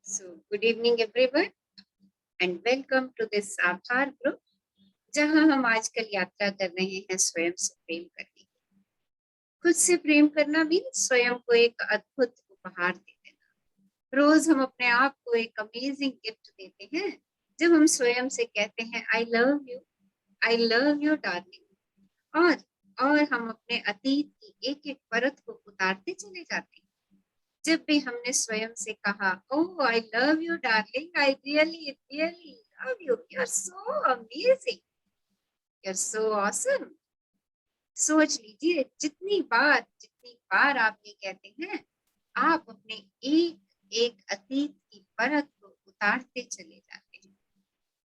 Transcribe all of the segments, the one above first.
So, good evening everyone and welcome to this आभार group जहां हम आजकल यात्रा कर रहे हैं स्वयं से प्रेम करने की। खुद से प्रेम करना मीन्स स्वयं को एक अद्भुत उपहार दे देना। रोज हम अपने आप को एक अमेजिंग गिफ्ट देते हैं जब हम स्वयं से कहते हैं आई लव यू डार्लिंग। और हम अपने अतीत की एक एक परत को उतारते चले जाते हैं। जब भी हमने स्वयं से कहा oh I love you darling, I really really love you, you are so amazing, you are so awesome. सोच लीजिए जितनी बार आप ये कहते हैं, आप अपने एक एक अतीत की परत को उतारते चले जाते हैं।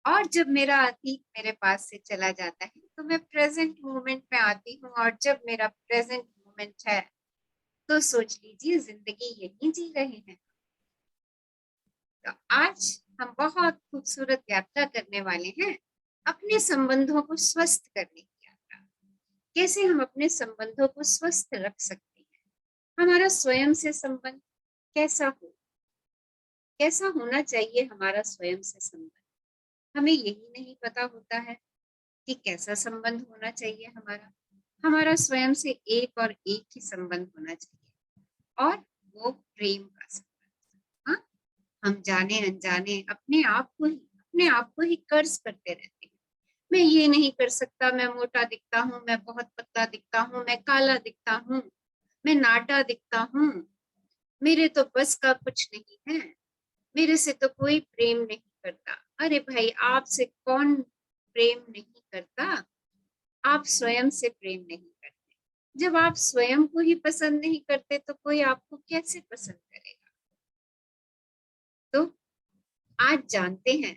और जब मेरा अतीत मेरे पास से चला जाता है तो मैं प्रेजेंट मोमेंट में आती हूँ, और जब मेरा प्रेजेंट मोमेंट है तो सोच लीजिए जिंदगी यही जी रहे हैं। तो आज हम बहुत खूबसूरत यात्रा करने वाले हैं, अपने संबंधों को स्वस्थ करने की यात्रा। कैसे हम अपने संबंधों को स्वस्थ रख सकते हैं, हमारा स्वयं से संबंध कैसा होना चाहिए। हमारा स्वयं से संबंध हमें यही नहीं पता होता है कि कैसा संबंध होना चाहिए। हमारा स्वयं से एक और एक ही संबंध होना चाहिए, और वो प्रेम का संबंध। हाँ, हम जाने अनजाने अपने आप को ही कर्ज करते रहते हैं। मैं ये नहीं कर सकता, मैं मोटा दिखता हूँ, मैं बहुत पतला दिखता हूँ, मैं काला दिखता हूँ, मैं नाटा दिखता हूँ, मेरे तो बस का कुछ नहीं है, मेरे से तो कोई प्रेम नहीं करता। अरे भाई, आपसे कौन प्रेम नहीं करता? आप स्वयं से प्रेम नहीं करते। जब आप स्वयं को ही पसंद नहीं करते तो कोई आपको कैसे पसंद करेगा? तो आज जानते हैं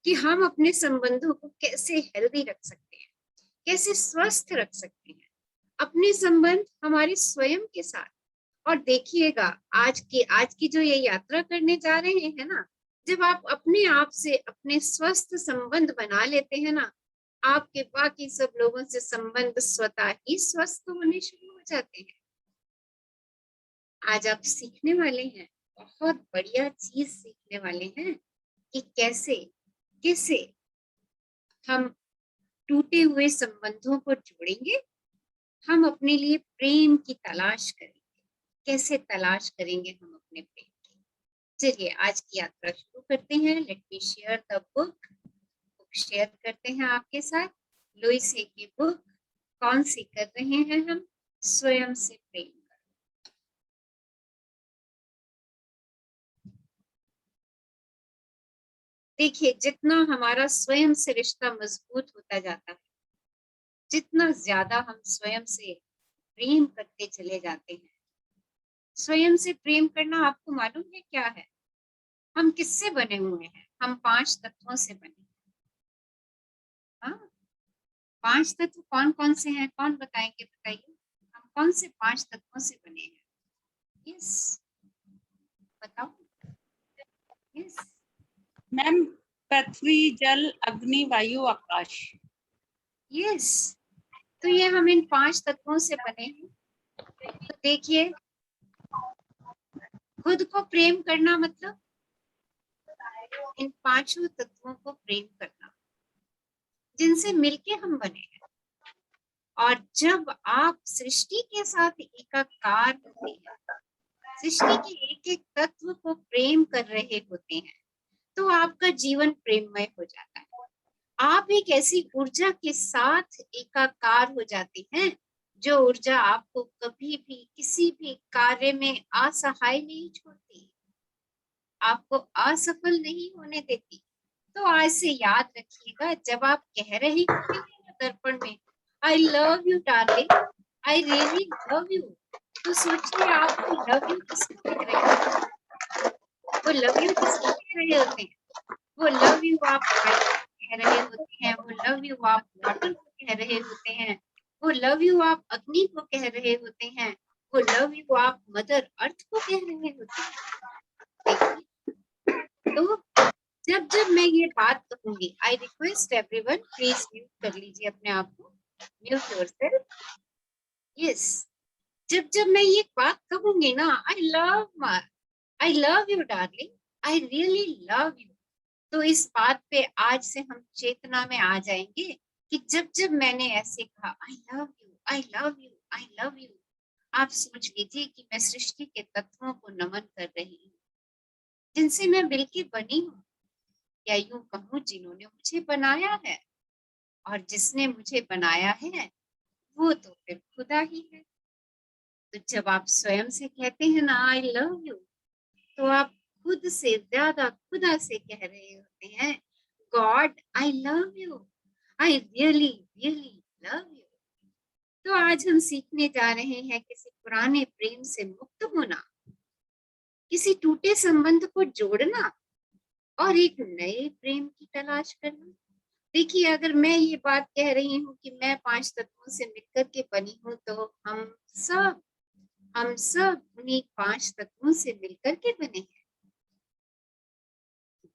कि हम अपने संबंधों को कैसे हेल्दी रख सकते हैं, कैसे स्वस्थ रख सकते हैं अपने संबंध हमारे स्वयं के साथ। और देखिएगा, आज की जो ये यात्रा करने जा रहे हैं ना, जब आप अपने आप से अपने स्वस्थ संबंध बना लेते हैं ना, आपके बाकी सब लोगों से संबंध स्वतः ही स्वस्थ होने शुरू हो जाते हैं। आज आप सीखने वाले हैं, बहुत बढ़िया चीज सीखने वाले हैं कि कैसे कैसे हम टूटे हुए संबंधों को जोड़ेंगे। हम अपने लिए प्रेम की तलाश करेंगे। कैसे तलाश करेंगे हम अपने प्रेम की? चलिए आज की यात्रा शुरू करते हैं। Let me share the book share करते हैं आपके साथ। लुइस हे की बुक कौन सी कर रहे हैं हम? स्वयं से प्रेम। देखिए, जितना हमारा स्वयं से रिश्ता मजबूत होता जाता है, जितना ज्यादा हम स्वयं से प्रेम करते चले जाते हैं। स्वयं से प्रेम करना आपको मालूम है क्या है? हम किससे बने हुए हैं? हम 5 तत्वों से बने हैं। हाँ, 5 तत्व कौन कौन से हैं? कौन बताएंगे? बताइए, हम कौन से 5 तत्वों से बने हैं? यस, बताओ। यस, मैम, पृथ्वी, जल, अग्नि, वायु, आकाश। यस, तो ये हम इन 5 तत्वों से बने हैं। तो देखिए, खुद को प्रेम करना मतलब इन 5 तत्वों को प्रेम करना, जिनसे मिलके हम बने हैं। और जब आप सृष्टि के साथ एकाकार होते हैं, सृष्टि के एक एक तत्व को प्रेम कर रहे होते हैं, तो आपका जीवन प्रेममय हो जाता है। आप एक ऐसी ऊर्जा के साथ एकाकार हो जाते हैं, जो ऊर्जा आपको कभी भी किसी भी कार्य में असहाय नहीं छोड़ती, आपको असफल नहीं होने देती। तो आज से याद रखिएगा, जब आप कह रही होती हैं ना दर्पण में आई love you darling, I really love you, तो सोचिए आप वो लव यू किसको कह रहे हैं? वो लव यू किसको कह रहे होते हैं? वो लव यू आप फायर को कह रहे होते हैं, वो लव यू आप वाटर को कह रहे होते हैं, वो लव यू आप अग्नि को कह रहे होते हैं, वो लव यू आप मदर अर्थ को कह रहे होते हैं। तो जब जब मैं ये बात कहूंगी, I request everyone, please mute कर लीजिए अपने आप को, म्यूट योरसेल्फ। यस, जब जब मैं ये बात कहूंगी ना, आई love you darling, I really love you. तो इस बात पे आज से हम चेतना में आ जाएंगे कि जब जब मैंने ऐसे कहा आई love you, I love you, I love you, आप सोच लीजिए कि मैं सृष्टि के तत्वों को नमन कर रही हूँ, जिनसे मैं मिलके बनी हूँ, या यूं कहूँ जिन्होंने मुझे बनाया है। और जिसने मुझे बनाया है वो तो फिर खुदा ही है। तो जब आप स्वयं से कहते हैं ना आई लव यू, तो आप खुद से ज्यादा खुदा से कह रहे होते हैं God I love you, I really really love you. तो आज हम सीखने जा रहे हैं किसी पुराने प्रेम से मुक्त होना, किसी टूटे संबंध को जोड़ना और एक नए प्रेम की तलाश करना। देखिए, अगर मैं ये बात कह रही हूँ कि मैं 5 तत्वों से मिलकर के बनी हूँ, तो सब हम सब उन्हीं 5 तत्वों से मिलकर के बने हैं।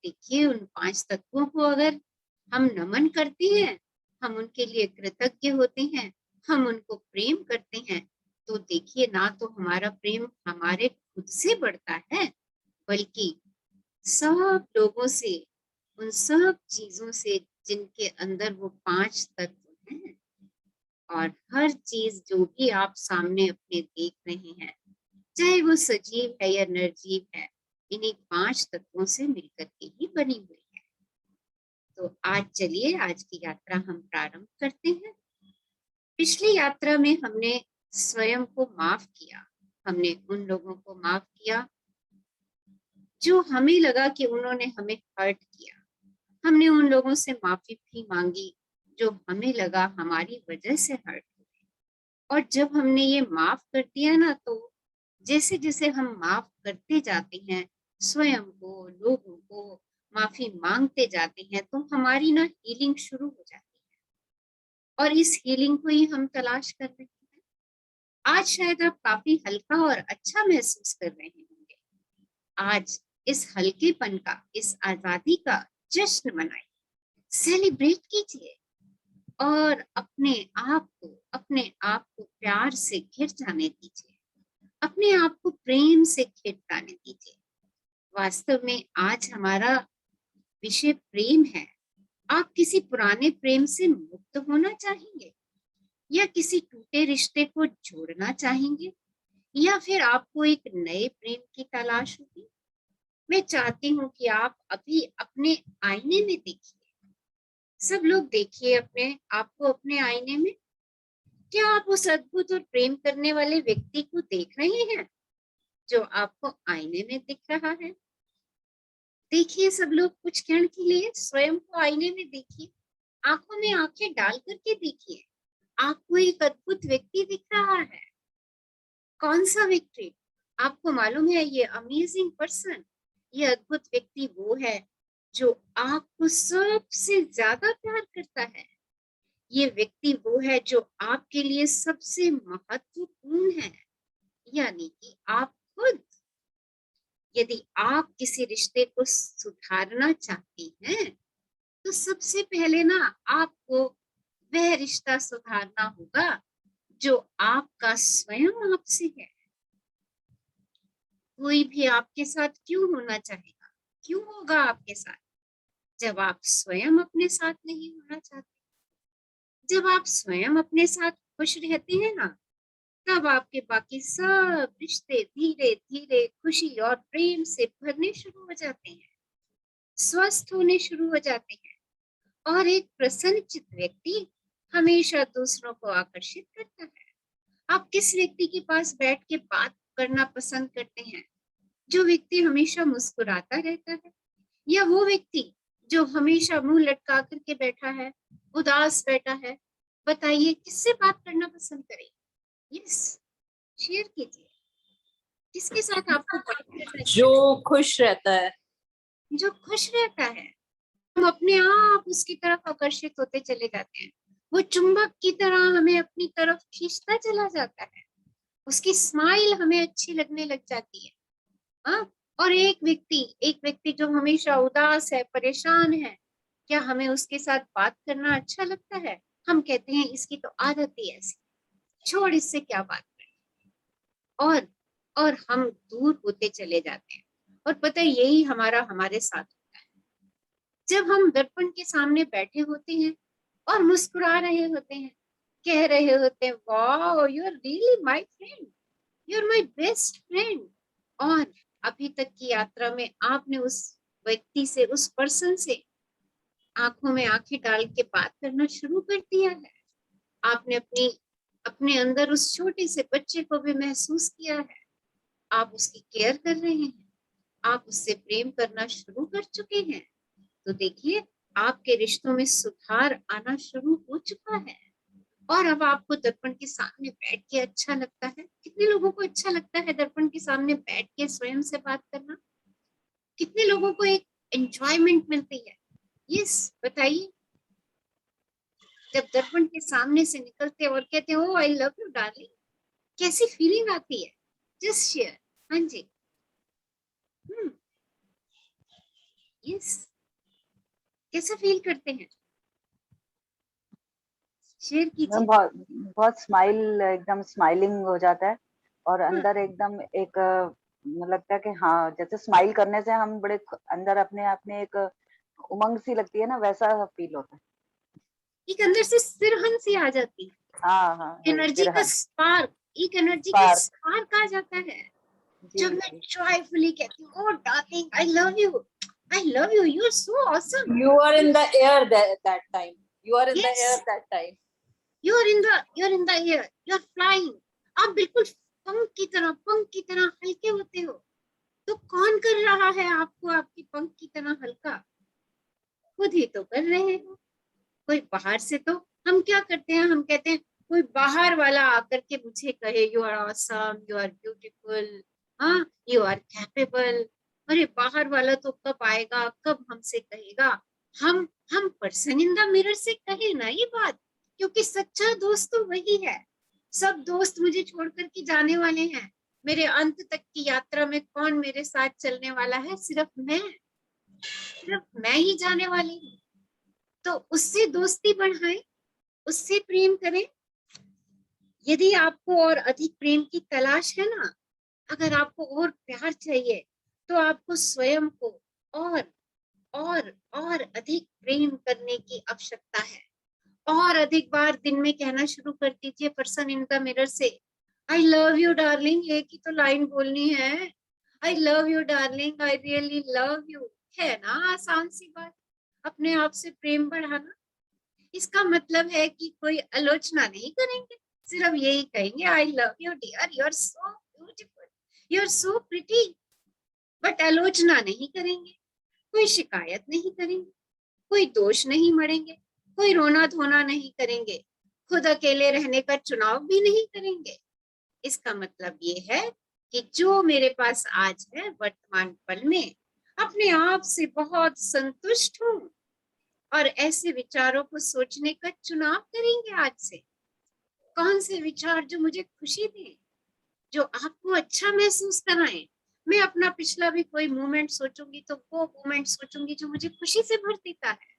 देखिए, उन 5 तत्वों को अगर हम नमन करते हैं, हम उनके लिए कृतज्ञ होते हैं, हम उनको प्रेम करते हैं, तो देखिए ना तो हमारा प्रेम हमारे खुद से बढ़ता है, बल्कि सब लोगों से, उन सब चीजों से जिनके अंदर वो 5 तत्व हैं। और हर चीज जो भी आप सामने अपने देख रहे हैं, चाहे वो सजीव है या निर्जीव है, इन्हीं 5 तत्वों से मिलकर के ही बनी हुई है। तो आज चलिए, आज की यात्रा हम प्रारंभ करते हैं। पिछली यात्रा में हमने स्वयं को माफ किया, हमने उन लोगों को माफ किया जो हमें लगा कि उन्होंने हमें हर्ट किया। हमने उन लोगों से माफी भी मांगी जो हमें लगा हमारी वजह से हर्ट हुए। और जब हमने ये माफ कर दिया ना, तो जैसे जैसे हम माफ करते जाते हैं, स्वयं को, लोगों को माफी मांगते जाते हैं, तो हमारी ना हीलिंग शुरू हो जाती है। और इस हीलिंग को ही हम तलाश कर रहे हैं। आज शायद आप काफी हल्का और अच्छा महसूस कर रहे होंगे। आज इस हल्केपन का, इस आजादी का जश्न मनाइए, सेलिब्रेट कीजिए और अपने आप को प्यार से घिर जाने दीजिए, अपने आप को प्रेम से घिर जाने दीजिए। वास्तव में आज हमारा विषय प्रेम है। आप किसी पुराने प्रेम से मुक्त होना चाहेंगे, या किसी टूटे रिश्ते को जोड़ना चाहेंगे, या फिर आपको एक नए प्रेम की तलाश होगी? मैं चाहती हूँ कि आप अभी अपने आईने में देखिए। सब लोग देखिए अपने आप को अपने आईने में। क्या आप उस अद्भुत और प्रेम करने वाले व्यक्ति को देख रहे हैं जो आपको आईने में दिख रहा है? देखिए, सब लोग कुछ क्षण के लिए स्वयं को आईने में देखिए, आंखों में आंखें डाल करके देखिए। आपको एक अद्भुत व्यक्ति दिख रहा है। कौन सा व्यक्ति? आपको मालूम है, ये अमेजिंग पर्सन, ये अद्भुत व्यक्ति वो है जो आपको सबसे ज्यादा प्यार करता है। ये व्यक्ति वो है जो आपके लिए सबसे महत्वपूर्ण है, यानी कि आप खुद। यदि आप किसी रिश्ते को सुधारना चाहती हैं, तो सबसे पहले ना आपको वह रिश्ता सुधारना होगा जो आपका स्वयं आपसे है। कोई भी आपके साथ क्यों होना चाहेगा, क्यों होगा आपके साथ, जब आप स्वयं अपने साथ नहीं होना चाहते? जब आप स्वयं अपने साथ खुश रहते हैं ना, तब आपके बाकी सब रिश्ते धीरे धीरे खुशी और प्रेम से भरने शुरू हो जाते हैं, स्वस्थ होने शुरू हो जाते हैं। और एक प्रसन्नचित्त व्यक्ति हमेशा दूसरों को आकर्षित करता है। आप किस व्यक्ति के पास बैठ के बात करना पसंद करते हैं? जो व्यक्ति हमेशा मुस्कुराता रहता है, या वो व्यक्ति जो हमेशा मुंह लटका करके बैठा है, उदास बैठा है? बताइए, किससे बात करना पसंद करें? यस, शेयर कीजिए, किसके साथ आपको बात करना जो अच्छा? खुश रहता है। जो खुश रहता है। हम अपने आप उसकी तरफ आकर्षित होते चले जाते हैं। वो चुंबक की तरह हमें अपनी तरफ खींचता चला जाता है। उसकी स्माइल हमें अच्छी लगने लग जाती है। हाँ? और एक व्यक्ति जो हमेशा उदास है, परेशान है, क्या हमें उसके साथ बात करना अच्छा लगता है? हम कहते हैं इसकी तो आदत ही ऐसी, छोड़, इससे क्या बात करें। और हम दूर होते चले जाते हैं। और पता है यही हमारे साथ होता है। जब हम दर्पण के सामने बैठे होते हैं और मुस्कुरा रहे होते हैं, कह रहे होते हैं वाह you are really my friend, you are my best friend, और अभी तक की यात्रा में आपने उस व्यक्ति से, उस पर्सन से आंखों में आंखें डाल के बात करना शुरू कर दिया है। आपने अपने अंदर उस छोटे से बच्चे को भी महसूस किया है। आप उसकी केयर कर रहे हैं, आप उससे प्रेम करना शुरू कर चुके हैं। तो देखिए आपके रिश्तों में सुधार आना शुरू हो चुका है। और अब आपको दर्पण के सामने बैठ के अच्छा लगता है। कितने लोगों को अच्छा लगता है दर्पण के सामने बैठ के स्वयं से बात करना? कितने लोगों को एक एंजॉयमेंट मिलती है? यस, बताइए। जब दर्पण के सामने से निकलते और कहते हो आई लव यू डार्लिंग, कैसी फीलिंग आती है? Just share. हाँ जी। यस, कैसा फील करते हैं? शेयर मैम कीजिए। बहुत बहुत स्माइल, एकदम स्माइलिंग हो जाता है और हाँ, अंदर एकदम एक मुझे लगता है कि हाँ, जैसे स्माइल करने से हम बड़े अंदर अपने आप में एक उमंग सी लगती है ना, वैसा फील होता है। एक अंदर से सिरहन सी आ जाती है, हाँ हाँ, वही एनर्जी का तिरहन स्पार्क, एक एनर्जी का पार्क। स्पार्क आ जाता है। जी जब मैं जी। जॉयफुली कहती हूँ, "Oh darling, I love you, you're so awesome." You are in the air that time. You are in the air Yes, that time. you're in the air, you're flying. आप बिल्कुल पंख की तरह हल्के होते हो। तो कौन कर रहा है आपको आपकी पंख की तरह हल्का? खुद ही तो कर रहे हो। कोई बाहर से तो, हम क्या करते हैं, हम कहते हैं कोई बाहर वाला आकर के मुझे कहे you are awesome, you are beautiful, हाँ यू आर कैपेबल। अरे बाहर वाला तो कब आएगा, कब हमसे कहेगा? हम पर्सन इन द मिरर से कहे ना ये बात, क्योंकि सच्चा दोस्त तो वही है। सब दोस्त मुझे छोड़ कर के जाने वाले हैं। मेरे अंत तक की यात्रा में कौन मेरे साथ चलने वाला है? सिर्फ मैं ही जाने वाली हूँ। तो उससे दोस्ती बढ़ाएं, उससे प्रेम करें। यदि आपको और अधिक प्रेम की तलाश है ना, अगर आपको और प्यार चाहिए, तो आपको स्वयं को और और अधिक प्रेम करने की आवश्यकता है। और अधिक बार दिन में कहना शुरू कर दीजिए पर्सन इन द मिरर से, आई लव यू डार्लिंग। एक ही तो लाइन बोलनी है, आई love you darling, I really love you. है ना आसान सी बात, अपने आप से प्रेम बढ़ाना। इसका मतलब है कि कोई आलोचना नहीं करेंगे, सिर्फ यही कहेंगे I love you dear, you are so beautiful, you are so pretty. But आलोचना नहीं करेंगे, कोई शिकायत नहीं करेंगे, कोई दोष नहीं मढ़ेंगे, कोई रोना धोना नहीं करेंगे, खुद अकेले रहने का चुनाव भी नहीं करेंगे। इसका मतलब ये है कि जो मेरे पास आज है वर्तमान पल में, अपने आप से बहुत संतुष्ट हूँ और ऐसे विचारों को सोचने का चुनाव करेंगे आज से। कौन से विचार जो मुझे खुशी दें, जो आपको अच्छा महसूस कराएं। मैं अपना पिछला भी कोई मोमेंट सोचूंगी तो वो मोमेंट सोचूंगी जो मुझे खुशी से भर देता है।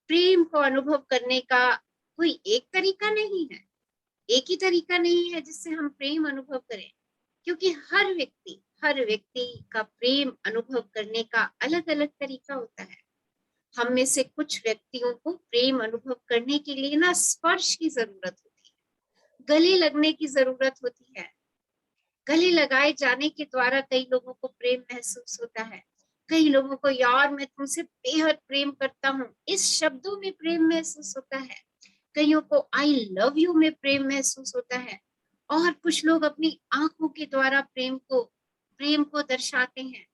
प्रेम को अनुभव करने का कोई एक तरीका नहीं है, एक ही तरीका नहीं है जिससे हम प्रेम अनुभव करें, क्योंकि हर व्यक्ति का प्रेम अनुभव करने का अलग अलग तरीका होता है। हम में से कुछ व्यक्तियों को प्रेम अनुभव करने के लिए ना स्पर्श की जरूरत होती है, गले लगने की जरूरत होती है। गले लगाए जाने के द्वारा कई लोगों को प्रेम महसूस होता है। कई लोगों को यार मैं तुमसे बेहद प्रेम करता हूँ, इस शब्दों में प्रेम महसूस होता है। कईयों को आई लव यू में प्रेम महसूस होता है। और कुछ लोग अपनी आंखों के द्वारा प्रेम को दर्शाते हैं।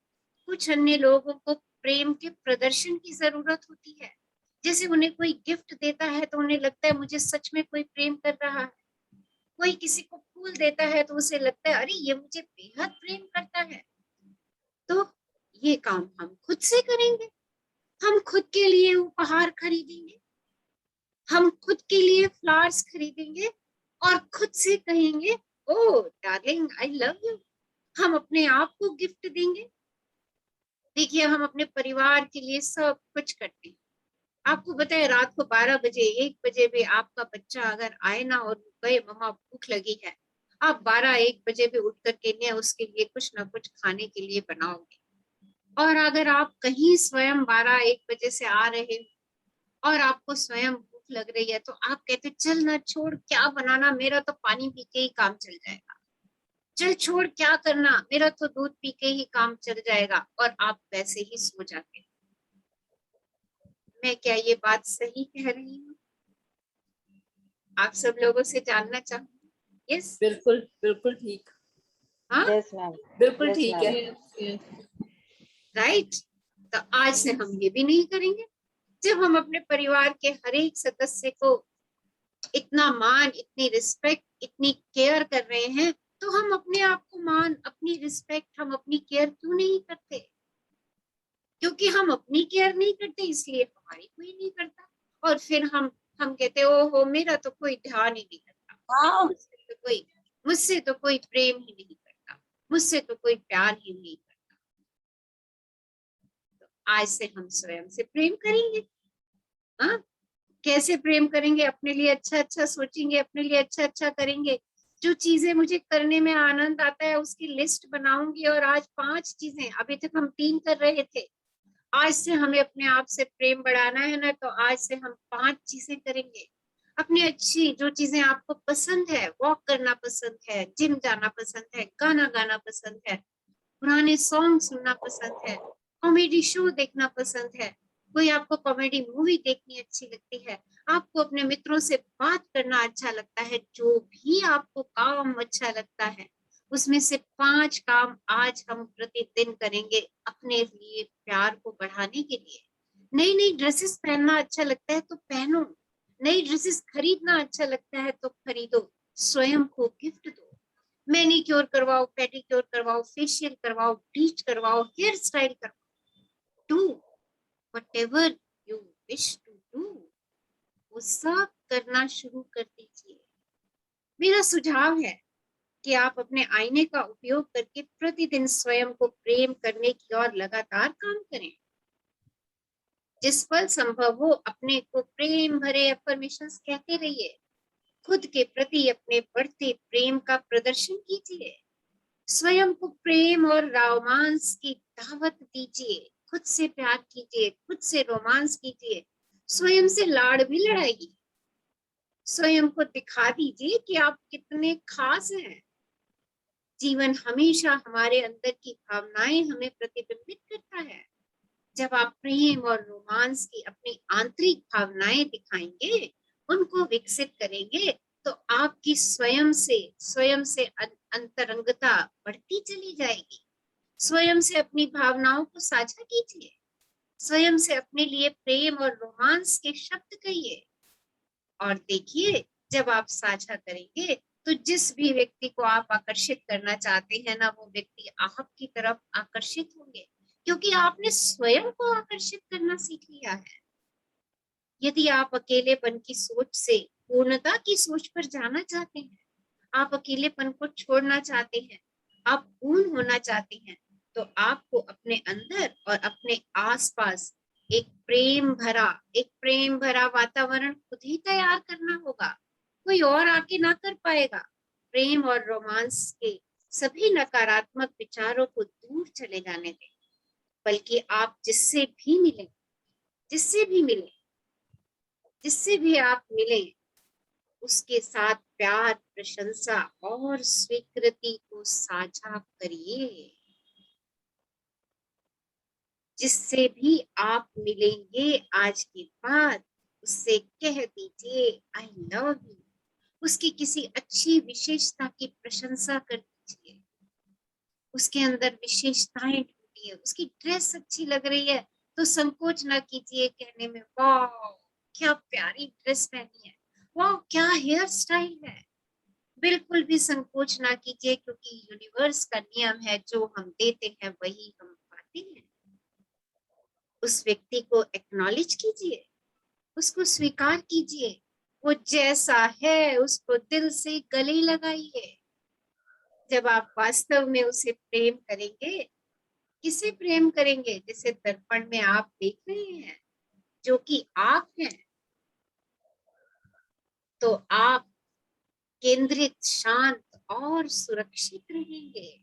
कुछ अन्य लोगों को प्रेम के प्रदर्शन की जरूरत होती है। जैसे उन्हें कोई गिफ्ट देता है तो उन्हें लगता है मुझे सच में कोई प्रेम कर रहा है। कोई किसी को फूल देता है तो उसे लगता है अरे ये मुझे बेहद प्रेम करता है। तो ये काम हम खुद से करेंगे। हम खुद के लिए उपहार खरीदेंगे, हम खुद के लिए फ्लावर्स खरीदेंगे और खुद से कहेंगे ओ डार्लिंग आई लव यू। हम अपने आप को गिफ्ट देंगे। देखिए हम अपने परिवार के लिए सब कुछ करते हैं। आपको बताए रात को 12 बजे 1 बजे भी आपका बच्चा अगर आए ना और कहे मम्मा भूख लगी है, आप 12-1 बजे भी उठ करके ने उसके लिए कुछ ना कुछ खाने के लिए बनाओगे। और अगर आप कहीं स्वयं 12-1 बजे से आ रहे हो और आपको स्वयं भूख लग रही है, तो आप कहते चल ना, छोड़, क्या बनाना, मेरा तो पानी पी के ही काम चल जाएगा, चल छोड़, क्या करना, मेरा तो दूध पी के ही काम चल जाएगा, और आप वैसे ही सो जाते हो। मैं क्या ये बात सही कह रही हूँ? आप सब लोगों से जानना चाहूंगी। यस, बिल्कुल बिल्कुल ठीक। हाँ, यस मैम, बिल्कुल यस ठीक मैम। है। राइट। तो आज से हम ये भी नहीं करेंगे। जब हम अपने परिवार के हर एक सदस्य को इतना मान, इतनी रिस्पेक्ट, इतनी केयर कर रहे हैं, तो हम अपने आप को मान, अपनी रिस्पेक्ट, हम अपनी केयर क्यों नहीं करते? क्योंकि हम अपनी केयर नहीं करते, इसलिए हमारी कोई नहीं करता। और फिर हम कहते ओहो, मेरा तो कोई ध्यान ही नहीं करता, हाँ मुझसे तो कोई प्रेम ही नहीं करता, मुझसे तो कोई प्यार ही नहीं करता। तो आज से हम स्वयं से प्रेम करेंगे। हाँ, कैसे प्रेम करेंगे? अपने लिए अच्छा अच्छा सोचेंगे, अपने लिए अच्छा अच्छा करेंगे। जो चीजें मुझे करने में आनंद आता है उसकी लिस्ट बनाऊंगी, और आज 5 चीजें, अभी तक हम 3 कर रहे थे, आज से हमें अपने आप से प्रेम बढ़ाना है ना, तो आज से हम 5 चीजें करेंगे। अपनी अच्छी जो चीजें आपको पसंद है, वॉक करना पसंद है, जिम जाना पसंद है, गाना गाना पसंद है, पुराने सॉन्ग सुनना पसंद है, कॉमेडी शो देखना पसंद है, कोई आपको कॉमेडी मूवी देखनी अच्छी लगती है, आपको अपने मित्रों से बात करना अच्छा लगता है, जो भी आपको काम अच्छा लगता है, उसमें से 5 काम आज हम प्रतिदिन करेंगे अपने लिए, प्यार को बढ़ाने के लिए। नई नई ड्रेसेस पहनना अच्छा लगता है तो पहनो, नई ड्रेसेस खरीदना अच्छा लगता है तो खरीदो, स्वयं को गिफ्ट दो। मैनिक्योर करवाओ, पेडिक्योर करवाओ, फेशियल करवाओ, ब्लीच करवाओ, हेयर स्टाइल करवाओ, do whatever you wish to do, वो सब करना शुरू कर दीजिए। मेरा सुझाव है कि आप अपने आईने का उपयोग करके प्रतिदिन स्वयं को प्रेम करने की ओर लगातार काम करें। जिस पल संभव हो अपने को प्रेम भरे अफर्मेशंस कहते रहिए। खुद के प्रति अपने बढ़ते प्रेम का प्रदर्शन कीजिए। स्वयं को प्रेम और रोमांस की दावत दीजिए। खुद से प्यार कीजिए, खुद से रोमांस कीजिए, स्वयं से लाड़ भी लड़ाइए। स्वयं को दिखा दीजिए कि आप कितने खास हैं। जीवन हमेशा हमारे अंदर की भावनाएं हमें प्रतिबिंबित करता है। जब आप प्रेम और रोमांस की अपनी आंतरिक भावनाएं दिखाएंगे, उनको विकसित करेंगे, तो आपकी स्वयं से अंतरंगता बढ़ती चली जाएगी। स्वयं से अपनी भावनाओं को साझा कीजिए। स्वयं से अपने लिए प्रेम और रोमांस के शब्द कहिए। और देखिए, जब आप साझा करेंगे तो जिस भी व्यक्ति को आप आकर्षित करना चाहते हैं ना, वो व्यक्ति आपकी तरफ आकर्षित होंगे, क्योंकि आपने स्वयं को आकर्षित करना सीख लिया है। यदि आप अकेलेपन की सोच से पूर्णता की सोच पर जाना चाहते हैं, आप अकेलेपन को छोड़ना चाहते हैं, आप पूर्ण होना चाहते हैं, तो आपको अपने अंदर और अपने आसपास एक प्रेम भरा वातावरण खुद ही तैयार करना होगा। कोई और आके ना कर पाएगा। प्रेम और रोमांस के सभी नकारात्मक विचारों को दूर चले जाने दें, बल्कि आप जिससे भी मिले, जिससे भी आप मिले, उसके साथ प्यार, प्रशंसा और स्वीकृति को साझा करिए। जिससे भी आप मिलेंगे आज के बाद, उससे कह दीजिए आई लव यू। उसकी किसी अच्छी विशेषता की प्रशंसा कर दीजिए। उसके अंदर विशेषताएं ढूंढिए। उसकी ड्रेस अच्छी लग रही है तो संकोच ना कीजिए कहने में, वाह क्या प्यारी ड्रेस पहनी है, वाह क्या हेयर स्टाइल है। बिल्कुल भी संकोच ना कीजिए, क्योंकि यूनिवर्स का नियम है, जो हम देते हैं वही हम पाते हैं। उस व्यक्ति को एक्नॉलेज कीजिए, उसको स्वीकार कीजिए। वो जैसा है उसको दिल से गले लगाइए। जब आप वास्तव में उसे प्रेम करेंगे, किसे प्रेम करेंगे? जिसे दर्पण में आप देख रहे हैं, जो कि आप हैं, तो आप केंद्रित, शांत और सुरक्षित रहेंगे,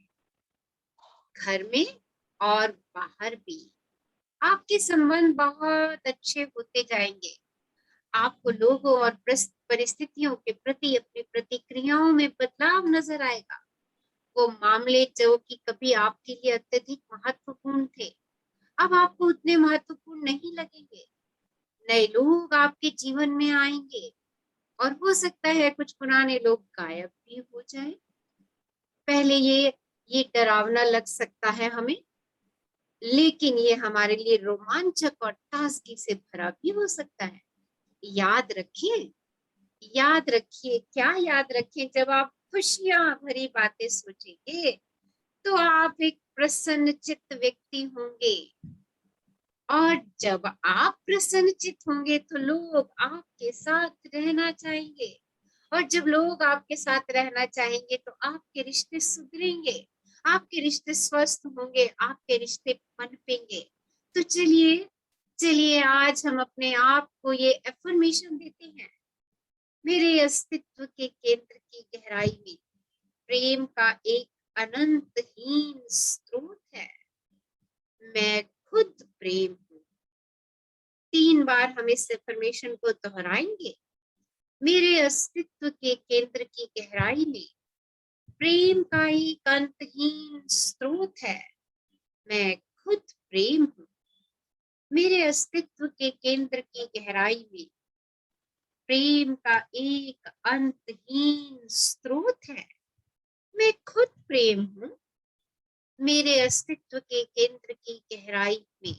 घर में और बाहर भी। आपके संबंध बहुत अच्छे होते जाएंगे। आपको लोगों और परिस्थितियों के प्रति अपनी प्रतिक्रियाओं में बदलाव नजर आएगा। वो मामले जो कि कभी आपके लिए अत्यधिक महत्वपूर्ण थे, अब आपको उतने महत्वपूर्ण नहीं लगेंगे। नए लोग आपके जीवन में आएंगे और हो सकता है कुछ पुराने लोग गायब भी हो जाए। पहले ये डरावना लग सकता है हमें, लेकिन ये हमारे लिए रोमांचक और ताजगी से भरा भी हो सकता है। याद रखिए, याद रखिए, क्या याद रखिए, जब आप खुशियां भरी बातें सोचेंगे तो आप एक प्रसन्न चित्त व्यक्ति होंगे, और जब आप प्रसन्नचित होंगे तो लोग आपके साथ रहना चाहेंगे, और जब लोग आपके साथ रहना चाहेंगे तो आपके रिश्ते सुधरेंगे, आपके रिश्ते स्वस्थ होंगे, आपके रिश्ते पनपेंगे। तो चलिए चलिए आज हम अपने आप को ये एफर्मेशन देते हैं। मेरे अस्तित्व के केंद्र की गहराई में प्रेम का एक अनंतहीन स्रोत है। मैं खुद प्रेम हूँ। 3 बार हम इस एफर्मेशन को दोहराएंगे। मेरे अस्तित्व के केंद्र की गहराई में प्रेम का एक अंतहीन स्रोत है। मैं खुद प्रेम हूँ। मेरे अस्तित्व के केंद्र की गहराई में प्रेम का एक अंतहीन स्रोत है। मैं खुद प्रेम हूँ। मेरे अस्तित्व के केंद्र की गहराई में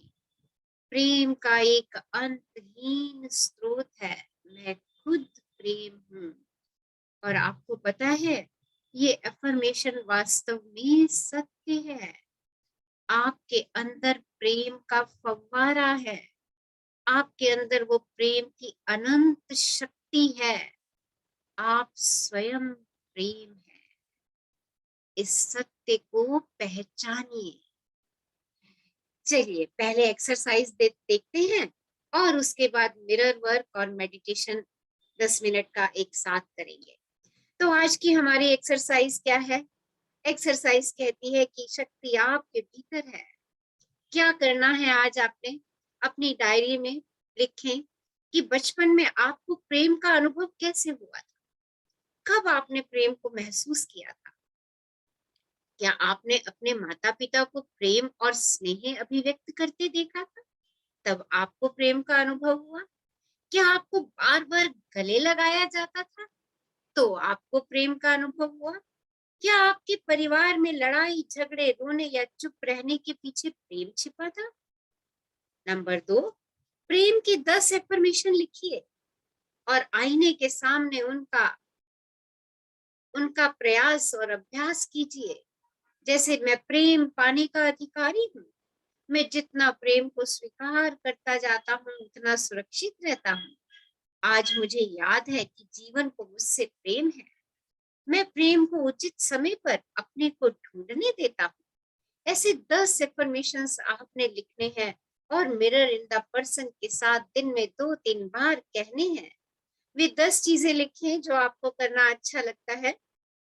प्रेम का एक अंतहीन स्रोत है। मैं खुद प्रेम हूँ। और आपको पता है, ये अफर्मेशन वास्तव में सत्य है। आपके अंदर प्रेम का फव्वारा है। आपके अंदर वो प्रेम की अनंत शक्ति है। आप स्वयं प्रेम है। इस सत्य को पहचानिए। चलिए पहले एक्सरसाइज देखते हैं और उसके बाद मिरर वर्क और मेडिटेशन 10 मिनट का एक साथ करेंगे। तो आज की हमारी एक्सरसाइज क्या है? एक्सरसाइज कहती है कि शक्ति आपके भीतर है। क्या करना है आज आपने? अपनी डायरी में लिखें कि बचपन में आपको प्रेम का अनुभव कैसे हुआ था। कब आपने प्रेम को महसूस किया था? क्या आपने अपने माता पिता को प्रेम और स्नेह अभिव्यक्त करते देखा था, तब आपको प्रेम का अनुभव हुआ? क्या आपको बार बार गले लगाया जाता था, तो आपको प्रेम का अनुभव हुआ? क्या आपके परिवार में लड़ाई झगड़े, रोने या चुप रहने के पीछे प्रेम छिपा था? नंबर 2, प्रेम की 10 एफर्मेशन लिखिए और आईने के सामने उनका प्रयास और अभ्यास कीजिए। जैसे मैं प्रेम पाने का अधिकारी हूँ। मैं जितना प्रेम को स्वीकार करता जाता हूँ उतना सुरक्षित रहता हूँ। आज मुझे याद है कि जीवन को मुझसे प्रेम है। मैं प्रेम को उचित समय पर अपने को ढूंढने देता हूँ। ऐसे 10 एफर्मेशंस आपने लिखने हैं और मिरर इन द पर्सन के साथ दिन में 2-3 बार कहने हैं। वे 10 चीजें लिखें जो आपको करना अच्छा लगता है।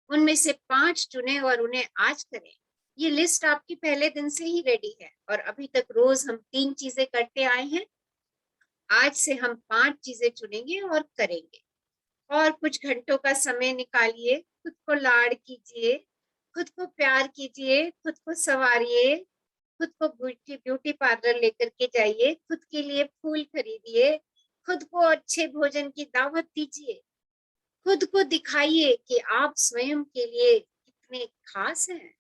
उनमें से 5 चुनें और उन्हें आज करें। ये लिस्ट आपकी पहले दिन से ही रेडी है और अभी तक रोज हम 3 चीजें करते आए हैं। आज से हम 5 चीजें चुनेंगे और करेंगे। और कुछ घंटों का समय निकालिए, खुद को लाड़ कीजिए, खुद को प्यार कीजिए, खुद को संवारिए, खुद को ब्यूटी पार्लर लेकर के जाइए, खुद के लिए फूल खरीदिए, खुद को अच्छे भोजन की दावत दीजिए, खुद को दिखाइए कि आप स्वयं के लिए कितने खास हैं।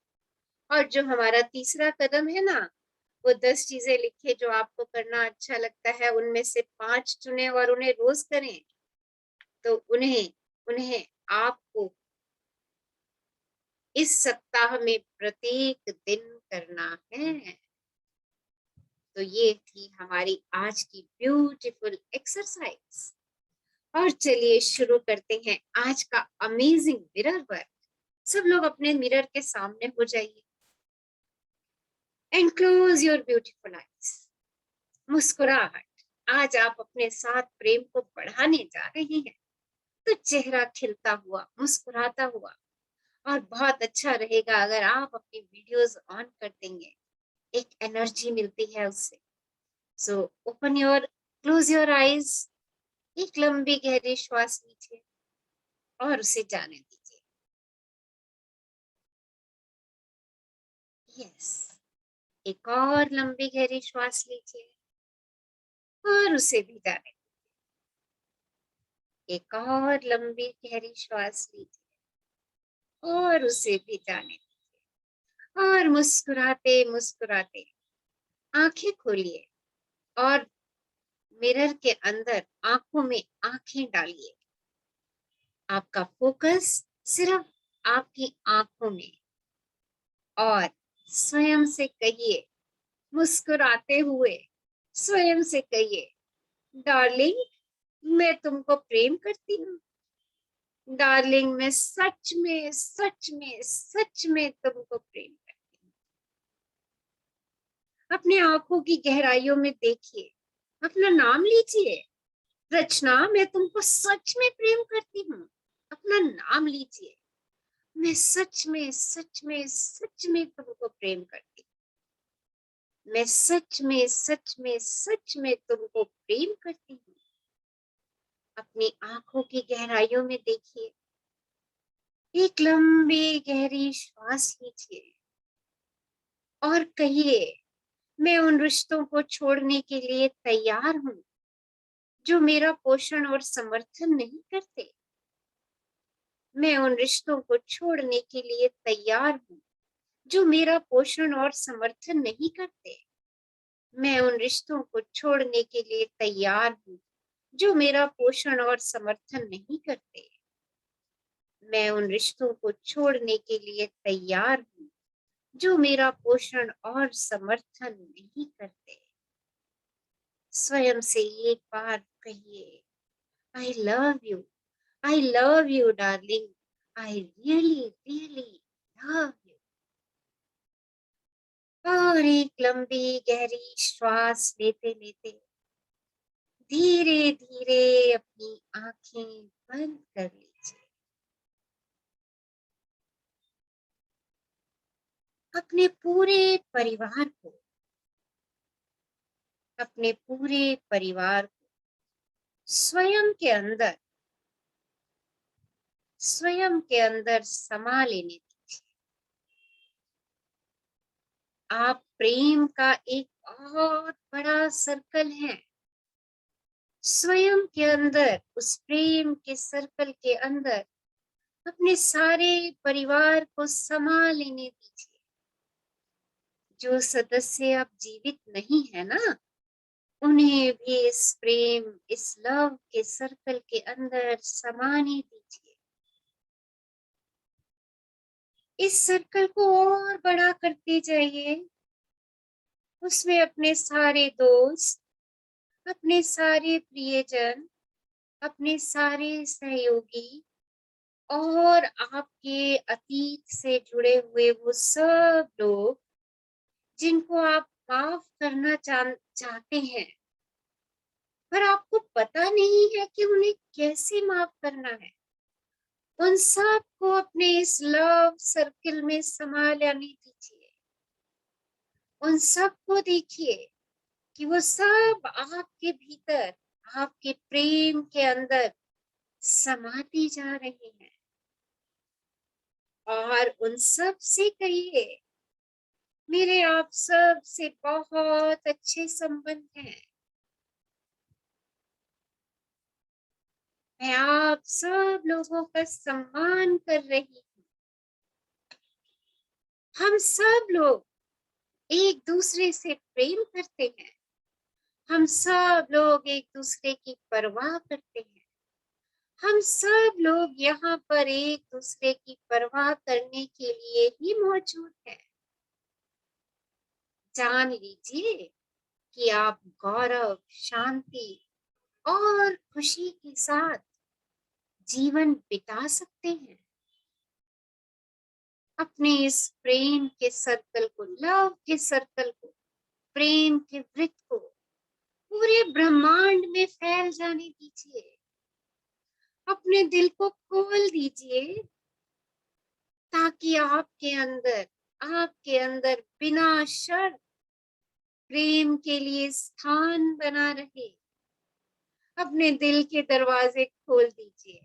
और जो हमारा तीसरा कदम है ना, वो 10 चीजें लिखे जो आपको करना अच्छा लगता है, उनमें से 5 चुने और उन्हें रोज करें। तो उन्हें उन्हें आपको इस सप्ताह में प्रत्येक दिन करना है। तो ये थी हमारी आज की ब्यूटीफुल एक्सरसाइज। और चलिए शुरू करते हैं आज का अमेजिंग मिरर वर्क। सब लोग अपने मिरर के सामने हो जाइए and close your beautiful eyes. मुस्कुराहट। आज आप अपने साथ प्रेम को बढ़ाने जा रहे हैं, तो चेहरा खिलता हुआ, मुस्कुराता हुआ और बहुत अच्छा रहेगा अगर आप अपनी वीडियोस ऑन कर देंगे, एक एनर्जी मिलती है उससे। So open your, close your eyes, एक लंबी गहरी श्वास लीजिए और उसे जाने दीजिए। यस, एक और लंबी गहरी श्वास लीजिए और उसे भी जाने दीजिए। एक और लंबी गहरी श्वास लीजिए और उसे भी जाने दीजिए। और मुस्कुराते मुस्कुराते आंखें खोलिए और मिरर के अंदर आंखों में आंखें डालिए। आपका फोकस सिर्फ आपकी आंखों में, और स्वयं से कहिए, मुस्कुराते हुए स्वयं से कहिए, डार्लिंग मैं तुमको प्रेम करती हूँ। डार्लिंग मैं सच में सच में सच में तुमको प्रेम करती हूँ। अपने आंखों की गहराइयों में देखिए, अपना नाम लीजिए। रचना मैं तुमको सच में प्रेम करती हूँ। अपना नाम लीजिए। मैं सच में सच में सच में तुमको प्रेम करती हूँ। मैं सच में सच में सच में तुमको प्रेम करती हूँ। अपनी आंखों की गहराइयों में देखिए, एक लंबी गहरी श्वास लीजिए और कहिए, मैं उन रिश्तों को छोड़ने के लिए तैयार हूँ जो मेरा पोषण और समर्थन नहीं करते। मैं उन रिश्तों को छोड़ने के लिए तैयार हूँ जो मेरा पोषण और समर्थन नहीं करते। मैं उन रिश्तों को छोड़ने के लिए तैयार हूँ जो मेरा पोषण और समर्थन नहीं करते। मैं उन रिश्तों को छोड़ने के लिए तैयार हूँ जो मेरा पोषण और समर्थन नहीं करते। स्वयं से एक बार कहिए, आई love you darling, I really really love you. और एक लंबी गहरी श्वास लेते लेते धीरे धीरे अपनी आंखें बंद कर लीजिए। अपने पूरे परिवार को, अपने पूरे परिवार को स्वयं के अंदर समा लेने दीजिए। आप प्रेम का एक बहुत बड़ा सर्कल है। स्वयं के अंदर, उस प्रेम के सर्कल के अंदर अपने सारे परिवार को समा लेने दीजिए। जो सदस्य अब जीवित नहीं है ना, उन्हें भी इस प्रेम, इस लव के सर्कल के अंदर समाने दीजिए। इस सर्कल को और बड़ा करते जाइए। उसमें अपने सारे दोस्त, अपने सारे प्रियजन, अपने सारे सहयोगी और आपके अतीत से जुड़े हुए वो सब लोग जिनको आप माफ करना चाहते हैं, पर आपको पता नहीं है कि उन्हें कैसे माफ करना है, उन सब को अपने इस लव सर्किल में समा लेने दीजिए। उन सब को देखिए कि वो सब आपके भीतर, आपके प्रेम के अंदर समाते जा रहे हैं। और उन सब से कहिए, मेरे आप सब से बहुत अच्छे संबंध हैं। मैं आप सब लोगों का सम्मान कर रही हूँ। हम सब लोग एक दूसरे से प्रेम करते हैं। हम सब लोग एक दूसरे की परवाह करते हैं। हम सब लोग यहाँ पर एक दूसरे की परवाह करने के लिए ही मौजूद हैं। जान लीजिए कि आप गौरव, शांति और खुशी के साथ जीवन बिता सकते हैं। अपने इस प्रेम के सर्कल को, लव के सर्कल को, प्रेम के वृत्त को पूरे ब्रह्मांड में फैल जाने दीजिए। अपने दिल को खोल दीजिए ताकि आपके अंदर बिना शर्त प्रेम के लिए स्थान बना रहे। अपने दिल के दरवाजे खोल दीजिए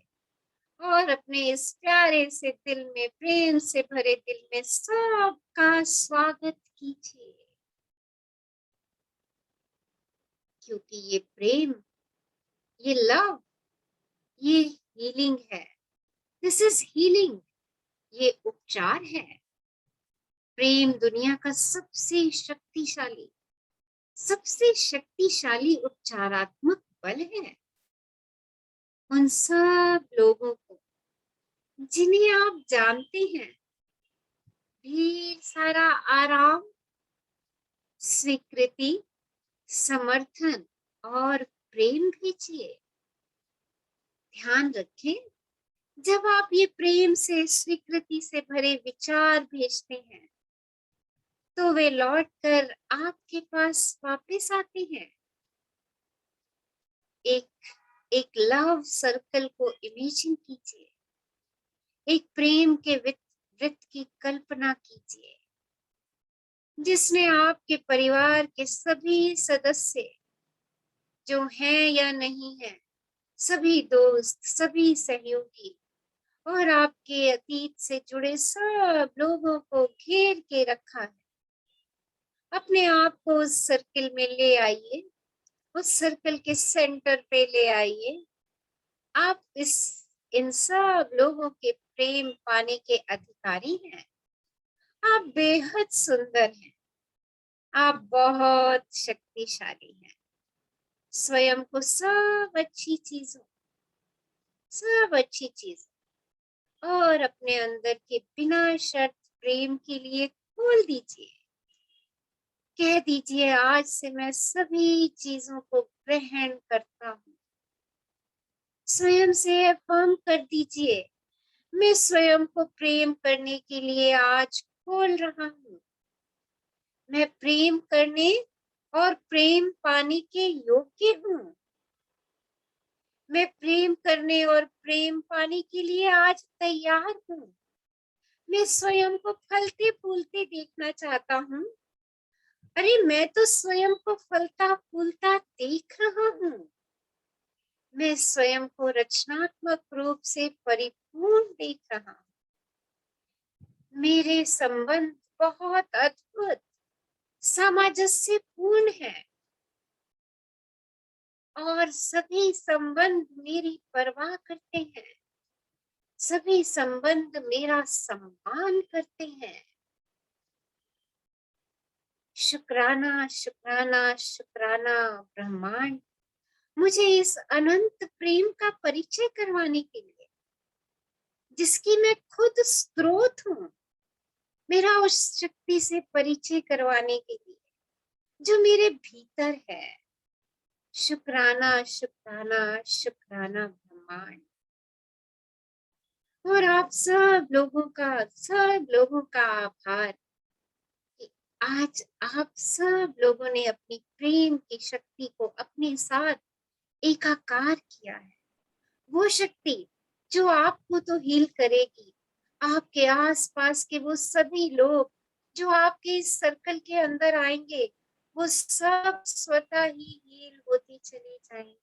और अपने इस प्यारे से दिल में, प्रेम से भरे दिल में सबका स्वागत कीजिए, क्योंकि ये प्रेम, ये लव, ये हीलिंग है। दिस इज हीलिंग, ये उपचार है। प्रेम दुनिया का सबसे शक्तिशाली उपचारात्मक बल है। उन सब लोगों को जिन्हें आप जानते हैं, ढेर सारा आराम, स्वीकृति, समर्थन और प्रेम भेजिए। ध्यान रखें, जब आप ये प्रेम से, स्वीकृति से भरे विचार भेजते हैं, तो वे लौटकर आपके पास वापस आते हैं। एक लव सर्कल को इमेजिन कीजिए, एक प्रेम के वृत्त की कल्पना कीजिए, जिसने आपके परिवार के सभी सदस्य, जो हैं या नहीं हैं, सभी दोस्त, सभी सहयोगी और आपके अतीत से जुड़े सब लोगों को घेर के रखा है। अपने आप को उस सर्कल में ले आइए, उस सर्कल के सेंटर पे ले आइए। आप इन सब लोगों के प्रेम पाने के अधिकारी हैं। आप बेहद सुंदर हैं, आप बहुत शक्तिशाली हैं। स्वयं को सब अच्छी चीजों और अपने अंदर के बिना शर्त प्रेम के लिए खोल दीजिए। कह दीजिए, आज से मैं सभी चीजों को ग्रहण करता हूँ। स्वयं से अफर्म कर दीजिए, मैं स्वयं को प्रेम करने के लिए आज खोल रहा हूँ। मैं प्रेम करने और प्रेम पाने के योग्य हूँ। मैं प्रेम करने और प्रेम पाने के लिए आज तैयार हूँ। मैं स्वयं को फलते फूलते देखना चाहता हूँ। अरे, मैं तो स्वयं को फलता फूलता देख रहा हूँ। मैं स्वयं को रचनात्मक रूप से परिपूर्ण देख रहा हूँ। मेरे संबंध बहुत अद्भुत, सामंजस्यपूर्ण है और सभी संबंध मेरी परवाह करते हैं। सभी संबंध मेरा सम्मान करते हैं। शुक्राना, शुक्राना, शुक्राना ब्रह्मांड, मुझे इस अनंत प्रेम का परिचय करवाने के लिए, जिसकी मैं खुद स्रोत हूँ। मेरा उस शक्ति से परिचय करवाने के लिए जो मेरे भीतर है। शुक्राना, शुक्राना, शुक्राना ब्रह्मांड। और आप सब लोगों का आभार कि आज आप सब लोगों ने अपनी प्रेम की शक्ति को अपने साथ एकाकार किया है। वो शक्ति जो आपको तो हील करेगी, आपके आसपास के वो सभी लोग जो आपके इस सर्कल के अंदर आएंगे, वो सब स्वतः ही हील होती चली जाएंगे।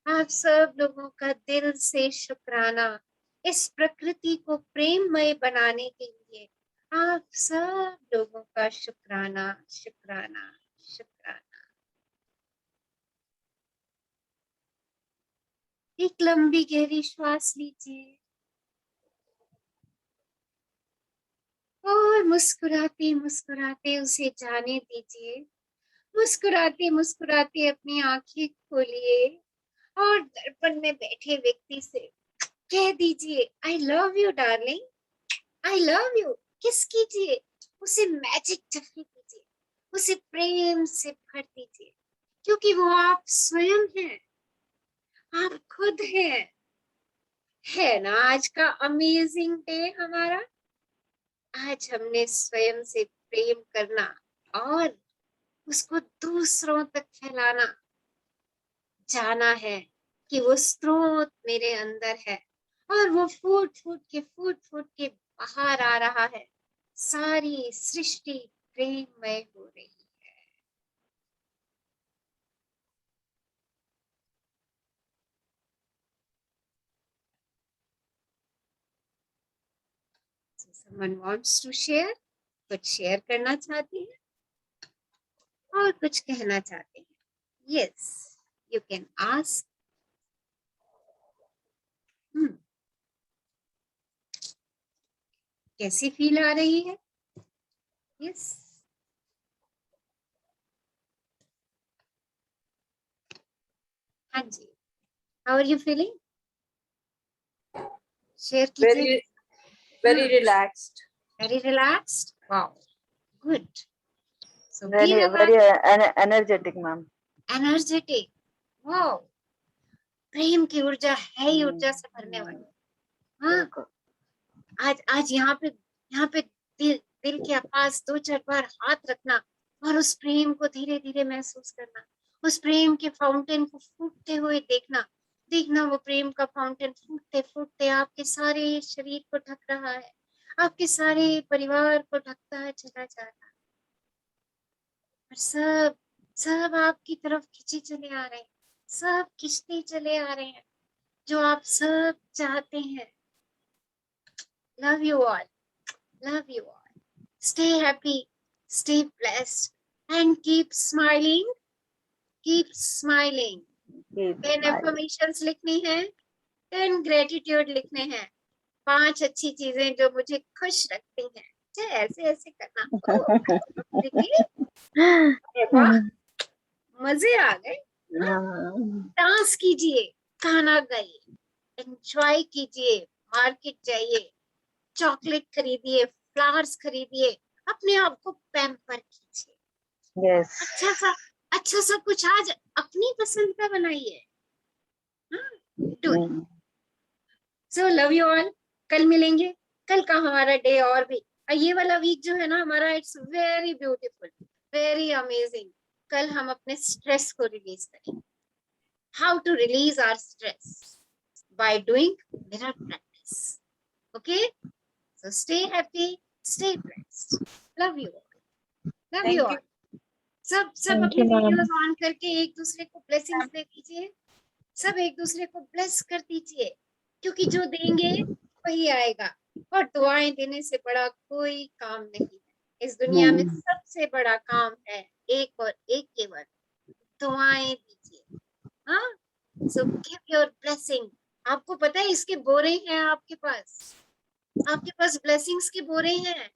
आप सब लोगों का दिल से शुक्राना। इस प्रकृति को प्रेममय बनाने के लिए आप सब लोगों का शुक्राना, शुक्राना, शुक्राना। एक लंबी गहरी श्वास लीजिए और मुस्कुराते मुस्कुराते उसे जाने दीजिए। मुस्कुराते मुस्कुराते अपनी आंखें खोलिए और दर्पण में बैठे व्यक्ति से कह दीजिए, आई love you darling, I love you. किस कीजिए, उसे मैजिक टफी कीजिए, उसे प्रेम से भर दीजिए, क्योंकि वो आप स्वयं हैं, आप खुद हैं। है ना आज का अमेजिंग डे हमारा। आज हमने स्वयं से प्रेम करना और उसको दूसरों तक फैलाना जाना है कि वो स्रोत मेरे अंदर है और वो फूट फूट के बाहर आ रहा है। सारी सृष्टि प्रेममय हो रही है। So someone wants to share, कुछ शेयर करना चाहते हैं और कुछ कहना चाहते हैं। Yes, you can ask. कैसी फील आ रही है? Yes. हाँ जी। How are you feeling? Share कीजिए। Very relaxed. Very relaxed. Wow. Good. So very feel very energetic, ma'am. energetic. Wow. प्रेम की ऊर्जा है ही ऊर्जा से भरने वाली। हाँ, बिल्कुल। आज यहाँ पे दिल के पास 2-4 बार हाथ रखना और उस प्रेम को धीरे धीरे महसूस करना, उस प्रेम के फाउंटेन को फूटते हुए देखना वो प्रेम का फाउंटेन फूटते फूटते आपके सारे शरीर को ढक रहा है, आपके सारे परिवार को ढकता है चला जा रहा है और सब आपकी तरफ खींचे चले आ रहे हैं, सब खींचते चले आ रहे हैं जो आप सब चाहते हैं। Love you all. Love you all. Stay happy, stay blessed, and keep smiling. Keep smiling. 10 affirmations लिखनी है, 10 gratitude लिखने हैं, 5 अच्छी चीजें जो मुझे खुश रखती हैं। ऐसे ऐसे करना। देखिए, वाह, मजे आ गए। डांस कीजिए, गाना गाइए, एंजॉय कीजिए, मार्केट जाइए, चॉकलेट खरीदिए, फ्लावर्स खरीदिए, अपने आप को पैम्पर कीजिए। yes. अच्छा सा कुछ आज अपनी पसंद का बनाइए। So love you all. कल मिलेंगे। कल का हमारा डे और भी, ये वाला वीक जो है ना हमारा, it's very beautiful, very amazing. कल हम अपने स्ट्रेस को रिलीज करेंगे। How to release our stress by doing mirror practice. Okay, so stay happy, stay blessed. Love you all. Love you all. सब अपने वीडियोस ऑन करके एक दूसरे को ब्लेसिंग्स दे दीजिए। सब एक दूसरे को ब्लेस कर दीजिए, क्योंकि जो देंगे वही आएगा और दुआएं देने से बड़ा कोई काम नहीं है। इस दुनिया में सबसे बड़ा काम है एक और एक केवल दुआएं दीजिए। हाँ, so give your blessing. आपको पता है इसके बोरे हैं आपके पास ब्लेसिंग्स के बोरे हैं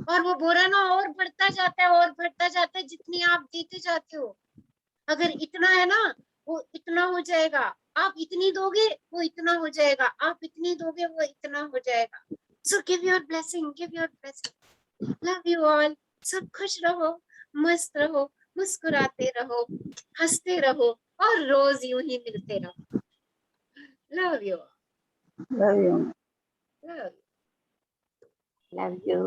और वो बोरा ना और बढ़ता जाता है जितनी आप देते जाते हो। अगर इतना है ना, वो इतना हो जाएगा। आप इतनी दोगे वो इतना हो जाएगा, आप इतनी दोगे वो इतना हो जाएगा। So give your blessing. Love you all. सब खुश रहो, मस्त रहो, मुस्कुराते रहो, हंसते रहो और रोज यूं ही मिलते रहो। Love you. love you love love you